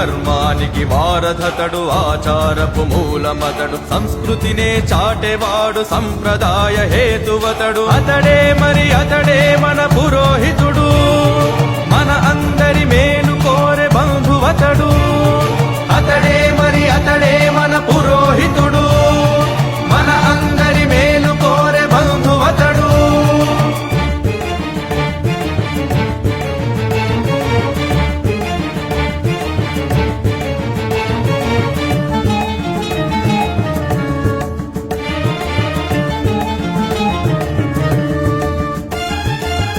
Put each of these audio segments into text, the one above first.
ధర్మానికి వారధతడు ఆచారపు మూలమతడు సంస్కృతినే చాటెవాడు సంప్రదాయ హేతువతడు అతడే మరి అతడే మన పురోహితుడు మన అందరి మేలు కోరె బంధువతడు అతడే మరి అతడే మన పురోహితుడు మన అందరి మేలు కోరె బంధువతడు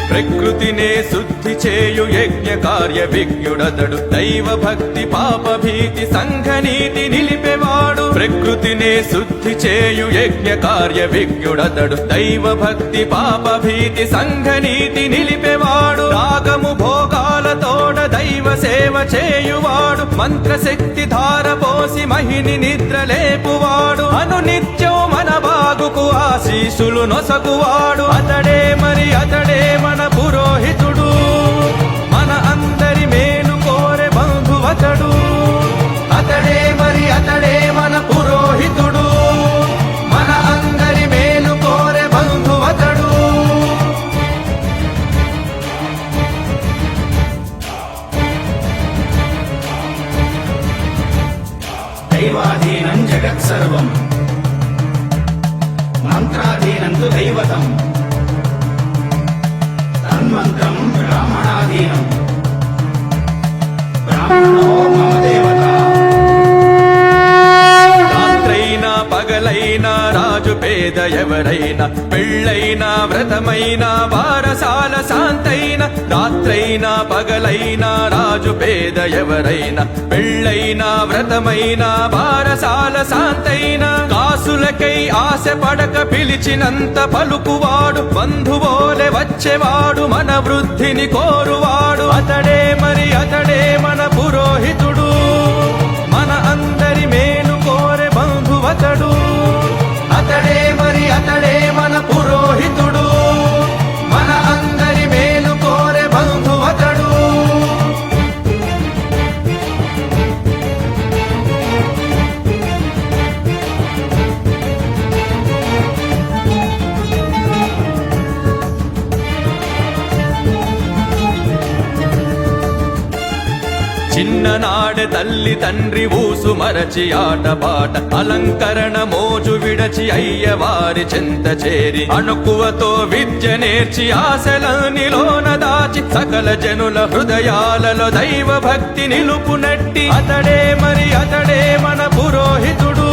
ప్రకృతినే శుద్ధి చేయు యజ్ఞ కార్య విజ్ఞుడతడు దైవ భక్తి పాప భీతి సంఘనీతి నిలిపేవాడు ప్రకృతినే శుద్ధి చేయు యజ్ఞ కార్య విజ్ఞుడతడు దైవ భక్తి పాప భీతి సంఘనీతి నిలిపేవాడు రాగము భోగాలతోడ దైవ సేవ చేయువాడు మంత్రశక్తి ధార పోసి మహిని నిద్ర లేపువాడు అనునిత్యం మన బాగుకు ఆశీసులు నొసగువాడు అతడే మరి అతడే మన పురోహితుడు మన అందరి మేలు కోరె బంధువతడు అతడే మరి అతడే మన పురోహితుడు మన అందరి మేలు కోరె బంధువతడు దైవాధీనం జగత్సర్వం మంత్రాధీనం తు దైవతం తన్మంత్రం బ్రాహ్మణాధీనం బ్రాహ్మణో మమ దేవత రాత్రైనా పగలైనా రాజు పేద ఎవరైనా పెళ్ళైనా వ్రతమైనా వారసాల శాంతైనా రాత్రైనా పగలైనా రాజు పేద ఎవరైనా పెళ్ళైనా వ్రతమైనా వారసాల శాంతైనా కాసులకై ఆశ పడక పిలిచినంత పలుకువాడు బంధువోలె వచ్చేవాడు మన వృద్ధిని కోరువాడు అతడే మరి అతడే మన పురోహితుడు మన అందరి మేలు కోరె బంధువతడు అతడే మరి అతడే మన పురోహితుడు మన అందరి మేలు కోరె బంధువతడు చిన్ననాడె తల్లి తండ్రి ఊసు మరచి ఆటపాట అలంకరణ మోజు విడచి అయ్యవారి చెంత చేరి అణుకువతో విద్య నేర్చి ఆశలనిలోన దాచి సకల జనుల హృదయాలలో దైవ భక్తి నిలుపునట్టి అతడే మరి అతడే మన పురోహితుడు